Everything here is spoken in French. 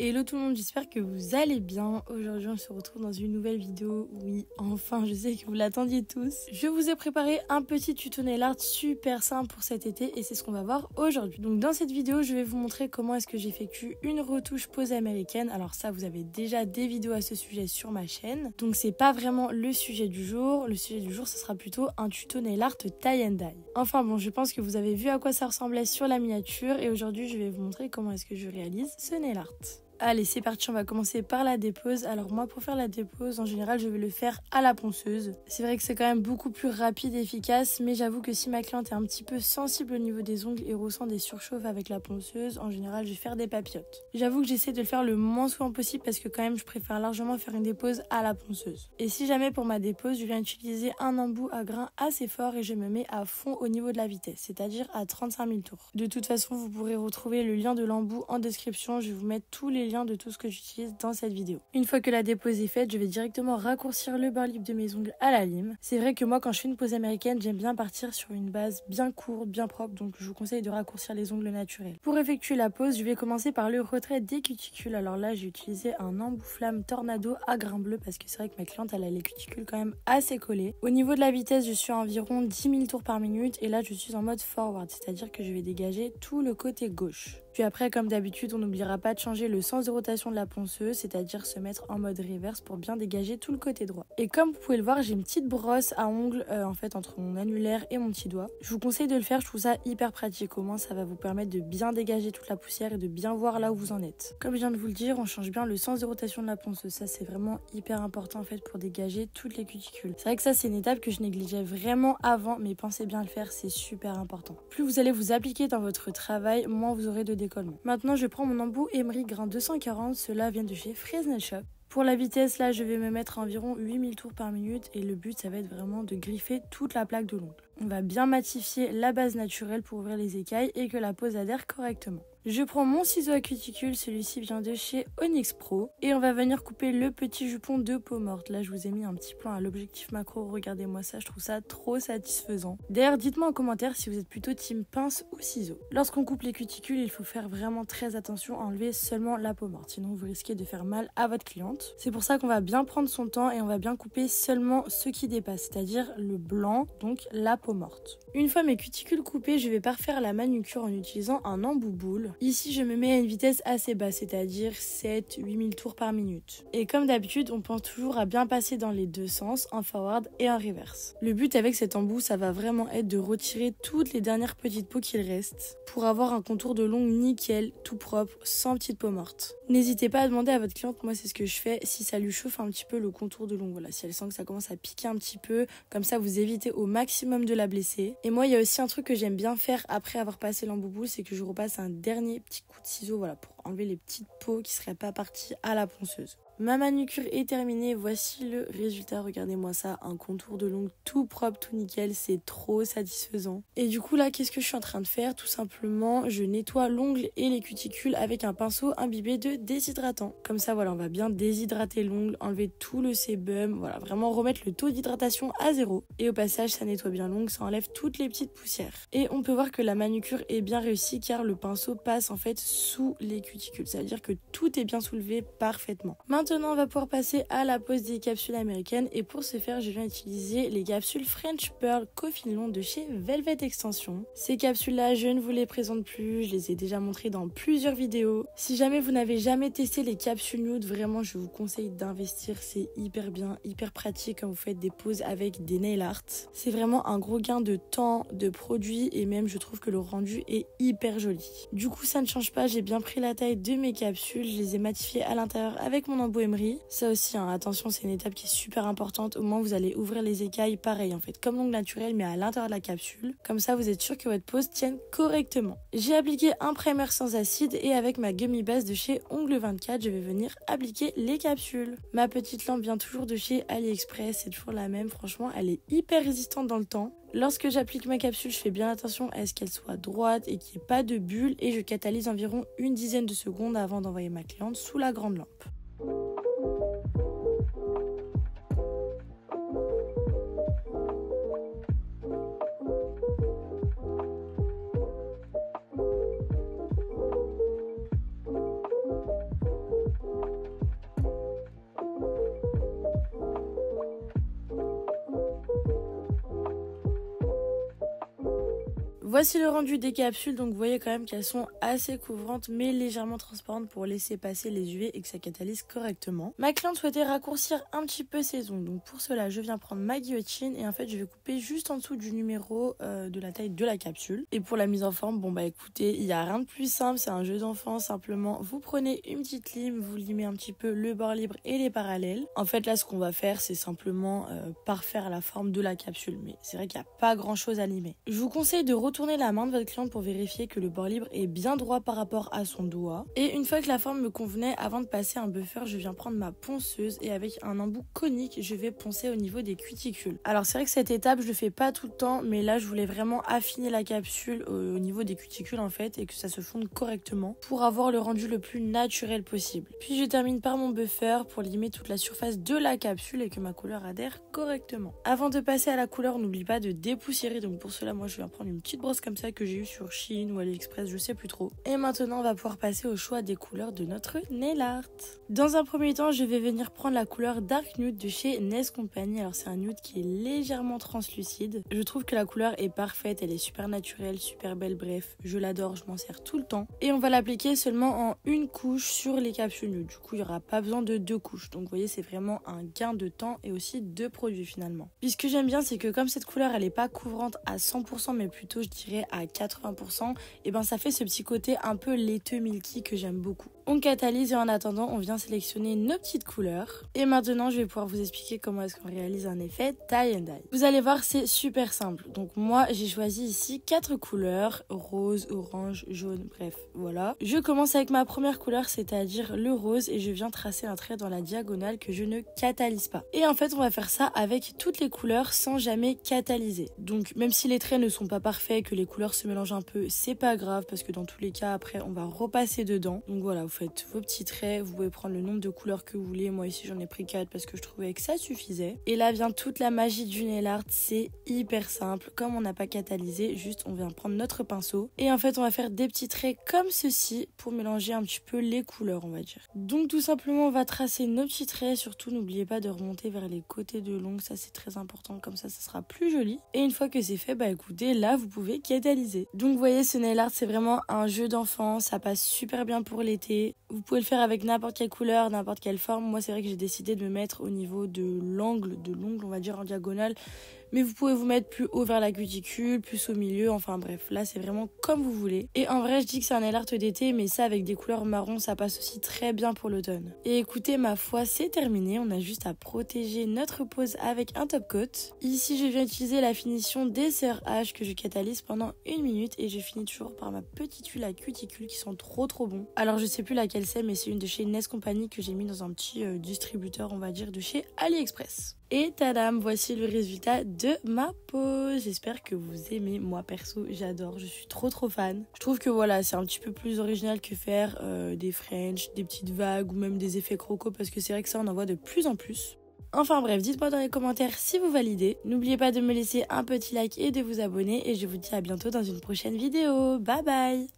Hello tout le monde, j'espère que vous allez bien. Aujourd'hui on se retrouve dans une nouvelle vidéo. Oui, enfin, je sais que vous l'attendiez tous. Je vous ai préparé un petit tuto nail art super simple pour cet été et c'est ce qu'on va voir aujourd'hui. Donc dans cette vidéo, je vais vous montrer comment est-ce que j'effectue une retouche pose américaine. Alors ça, vous avez déjà des vidéos à ce sujet sur ma chaîne. Donc c'est pas vraiment le sujet du jour. Le sujet du jour, ce sera plutôt un tuto nail art tie and dye. Enfin bon, je pense que vous avez vu à quoi ça ressemblait sur la miniature et aujourd'hui, je vais vous montrer comment est-ce que je réalise ce nail art. Allez, c'est parti, on va commencer par la dépose. Alors moi, pour faire la dépose, en général, je vais le faire à la ponceuse. C'est vrai que c'est quand même beaucoup plus rapide et efficace, mais j'avoue que si ma cliente est un petit peu sensible au niveau des ongles et ressent des surchauffes avec la ponceuse, en général, je vais faire des papillotes. J'avoue que j'essaie de le faire le moins souvent possible parce que quand même, je préfère largement faire une dépose à la ponceuse. Et si jamais pour ma dépose, je viens utiliser un embout à grain assez fort et je me mets à fond au niveau de la vitesse, c'est-à-dire à 35 000 tours. De toute façon, vous pourrez retrouver le lien de l'embout en description. Je vais vous mettre tous les liens de tout ce que j'utilise dans cette vidéo. Une fois que la dépose est faite, je vais directement raccourcir le barre libre de mes ongles à la lime. C'est vrai que moi, quand je fais une pose américaine, j'aime bien partir sur une base bien courte, bien propre, donc je vous conseille de raccourcir les ongles naturels. Pour effectuer la pose, je vais commencer par le retrait des cuticules. Alors là, j'ai utilisé un embout flamme tornado à grain bleu parce que c'est vrai que ma cliente, elle a les cuticules quand même assez collées. Au niveau de la vitesse, je suis à environ 10 000 tours par minute et là, je suis en mode forward, c'est-à-dire que je vais dégager tout le côté gauche. Puis après, comme d'habitude, on n'oubliera pas de changer le sens de rotation de la ponceuse, c'est-à-dire se mettre en mode reverse pour bien dégager tout le côté droit. Et comme vous pouvez le voir, j'ai une petite brosse à ongles en fait entre mon annulaire et mon petit doigt. Je vous conseille de le faire, je trouve ça hyper pratique. Au moins, ça va vous permettre de bien dégager toute la poussière et de bien voir là où vous en êtes. Comme je viens de vous le dire, on change bien le sens de rotation de la ponceuse. Ça, c'est vraiment hyper important en fait pour dégager toutes les cuticules. C'est vrai que ça, c'est une étape que je négligeais vraiment avant, mais pensez bien le faire, c'est super important. Plus vous allez vous appliquer dans votre travail, moins vous aurez de décollement. Maintenant, je prends mon embout Emery grain 240, cela vient de chez Fresnel Shop. Pour la vitesse, là, je vais me mettre à environ 8000 tours par minute et le but, ça va être vraiment de griffer toute la plaque de l'ongle. On va bien matifier la base naturelle pour ouvrir les écailles et que la pose adhère correctement. Je prends mon ciseau à cuticule, celui-ci vient de chez Onyx Pro et on va venir couper le petit jupon de peau morte. Là, je vous ai mis un petit plan à l'objectif macro, regardez-moi ça, je trouve ça trop satisfaisant. D'ailleurs, dites-moi en commentaire si vous êtes plutôt team pince ou ciseau. Lorsqu'on coupe les cuticules, il faut faire vraiment très attention à enlever seulement la peau morte, sinon vous risquez de faire mal à votre cliente. C'est pour ça qu'on va bien prendre son temps et on va bien couper seulement ce qui dépasse, c'est-à-dire le blanc, donc la peau morte. Une fois mes cuticules coupées, je vais parfaire la manucure en utilisant un embout boule. Ici, je me mets à une vitesse assez basse, c'est-à-dire 7-8 000 tours par minute. Et comme d'habitude, on pense toujours à bien passer dans les deux sens, en forward et en reverse. Le but avec cet embout, ça va vraiment être de retirer toutes les dernières petites peaux qu'il reste pour avoir un contour de l'ongle nickel, tout propre, sans petite peau morte. N'hésitez pas à demander à votre cliente, moi c'est ce que je fais, si ça lui chauffe un petit peu le contour de l'ongle. Voilà, si elle sent que ça commence à piquer un petit peu, comme ça vous évitez au maximum de la blesser. Et moi, il y a aussi un truc que j'aime bien faire après avoir passé l'embout boule, c'est que je repasse un dernier petit coup de ciseau, voilà, pour enlever les petites peaux qui seraient pas parties à la ponceuse. Ma manucure est terminée, voici le résultat, regardez-moi ça, un contour de l'ongle tout propre, tout nickel, c'est trop satisfaisant. Et du coup là, qu'est-ce que je suis en train de faire? Tout simplement, je nettoie l'ongle et les cuticules avec un pinceau imbibé de déshydratant. Comme ça, voilà, on va bien déshydrater l'ongle, enlever tout le sébum, voilà, vraiment remettre le taux d'hydratation à 0. Et au passage, ça nettoie bien l'ongle, ça enlève toutes les petites poussières. Et on peut voir que la manucure est bien réussie car le pinceau passe en fait sous les cuticules, ça veut dire que tout est bien soulevé parfaitement. Maintenant, on va pouvoir passer à la pose des capsules américaines et pour ce faire, je viens utiliser les capsules French Pearl Coffin Long de chez Velvet Extension. Ces capsules-là, je ne vous les présente plus, je les ai déjà montrées dans plusieurs vidéos. Si jamais vous n'avez jamais testé les capsules nude, vraiment, je vous conseille d'investir, c'est hyper bien, hyper pratique quand vous faites des poses avec des nail art. C'est vraiment un gros gain de temps, de produits et même je trouve que le rendu est hyper joli. Du coup, ça ne change pas, j'ai bien pris la taille de mes capsules, je les ai matifiées à l'intérieur avec mon embout Emery. Ça aussi, hein, attention, c'est une étape qui est super importante. Au moins, vous allez ouvrir les écailles pareil, en fait, comme l'ongle naturel, mais à l'intérieur de la capsule. Comme ça, vous êtes sûr que votre pose tienne correctement. J'ai appliqué un primer sans acide et avec ma gummy base de chez Ongle 24, je vais venir appliquer les capsules. Ma petite lampe vient toujours de chez AliExpress, c'est toujours la même. Franchement, elle est hyper résistante dans le temps. Lorsque j'applique ma capsule, je fais bien attention à ce qu'elle soit droite et qu'il n'y ait pas de bulle et je catalyse environ une dizaine de secondes avant d'envoyer ma cliente sous la grande lampe. Voici le rendu des capsules, donc vous voyez quand même qu'elles sont assez couvrantes mais légèrement transparentes pour laisser passer les UV et que ça catalyse correctement. Ma cliente souhaitait raccourcir un petit peu ses ongles, donc pour cela je viens prendre ma guillotine et en fait je vais couper juste en dessous du numéro de la taille de la capsule. Et pour la mise en forme, bon bah écoutez, il n'y a rien de plus simple, c'est un jeu d'enfant, simplement vous prenez une petite lime, vous limez un petit peu le bord libre et les parallèles. En fait là ce qu'on va faire c'est simplement parfaire la forme de la capsule, mais c'est vrai qu'il n'y a pas grand chose à limer. Je vous conseille de retourner la main de votre cliente pour vérifier que le bord libre est bien droit par rapport à son doigt. Et une fois que la forme me convenait, avant de passer un buffer, je viens prendre ma ponceuse et avec un embout conique, je vais poncer au niveau des cuticules. Alors c'est vrai que cette étape, je le fais pas tout le temps, mais là je voulais vraiment affiner la capsule au niveau des cuticules en fait et que ça se fonde correctement pour avoir le rendu le plus naturel possible. Puis je termine par mon buffer pour limer toute la surface de la capsule et que ma couleur adhère correctement. Avant de passer à la couleur, n'oublie pas de dépoussiérer, donc pour cela moi je viens prendre une petite brosse comme ça que j'ai eu sur Shein ou AliExpress, je sais plus trop. Et maintenant on va pouvoir passer au choix des couleurs de notre nail art. Dans un premier temps je vais venir prendre la couleur Dark Nude de chez NES Company. Alors c'est un nude qui est légèrement translucide. Je trouve que la couleur est parfaite, elle est super naturelle, super belle, bref je l'adore, je m'en sers tout le temps. Et on va l'appliquer seulement en une couche sur les capsules nude, du coup il n'y aura pas besoin de 2 couches. Donc vous voyez c'est vraiment un gain de temps et aussi de produits finalement. Puis ce que j'aime bien c'est que comme cette couleur elle est pas couvrante à 100% mais plutôt je dirais à 80%, et ben ça fait ce petit côté un peu laiteux milky que j'aime beaucoup. On catalyse et en attendant on vient sélectionner nos petites couleurs. Et maintenant je vais pouvoir vous expliquer comment est-ce qu'on réalise un effet tie and dye. Vous allez voir c'est super simple. Donc moi j'ai choisi ici 4 couleurs, rose, orange, jaune, bref voilà. Je commence avec ma première couleur, c'est-à-dire le rose, et je viens tracer un trait dans la diagonale que je ne catalyse pas. Et en fait on va faire ça avec toutes les couleurs sans jamais catalyser. Donc même si les traits ne sont pas parfaits, que les couleurs se mélangent un peu, c'est pas grave parce que dans tous les cas après on va repasser dedans. Donc voilà, vous faites vos petits traits, vous pouvez prendre le nombre de couleurs que vous voulez. Moi ici j'en ai pris 4 parce que je trouvais que ça suffisait. Et là vient toute la magie du nail art, c'est hyper simple. Comme on n'a pas catalysé, juste on vient prendre notre pinceau et en fait on va faire des petits traits comme ceci pour mélanger un petit peu les couleurs on va dire. Donc tout simplement on va tracer nos petits traits, surtout n'oubliez pas de remonter vers les côtés de l'ongle, ça c'est très important, comme ça sera plus joli. Et une fois que c'est fait, bah écoutez, là vous pouvez catalyser. Donc vous voyez ce nail art c'est vraiment un jeu d'enfant, ça passe super bien pour l'été. Vous pouvez le faire avec n'importe quelle couleur, n'importe quelle forme. Moi c'est vrai que j'ai décidé de me mettre au niveau de l'ongle on va dire en diagonale. Mais vous pouvez vous mettre plus haut vers la cuticule, plus au milieu, enfin bref, là c'est vraiment comme vous voulez. Et en vrai je dis que c'est un nail art d'été, mais ça avec des couleurs marron ça passe aussi très bien pour l'automne. Et écoutez, ma foi c'est terminé, on a juste à protéger notre pose avec un top coat. Ici je viens utiliser la finition des sœurs H que je catalyse pendant 1 minute et je finis toujours par ma petite huile à cuticule qui sont trop bon. Alors je sais plus laquelle c'est, mais c'est une de chez NES Company que j'ai mis dans un petit distributeur on va dire de chez AliExpress. Et tadam, voici le résultat de ma pose. J'espère que vous aimez. Moi perso j'adore, je suis trop fan. Je trouve que voilà c'est un petit peu plus original que faire des French, des petites vagues ou même des effets croco, parce que c'est vrai que ça on en voit de plus en plus. Enfin bref, dites-moi dans les commentaires si vous validez. N'oubliez pas de me laisser un petit like et de vous abonner et je vous dis à bientôt dans une prochaine vidéo. Bye bye.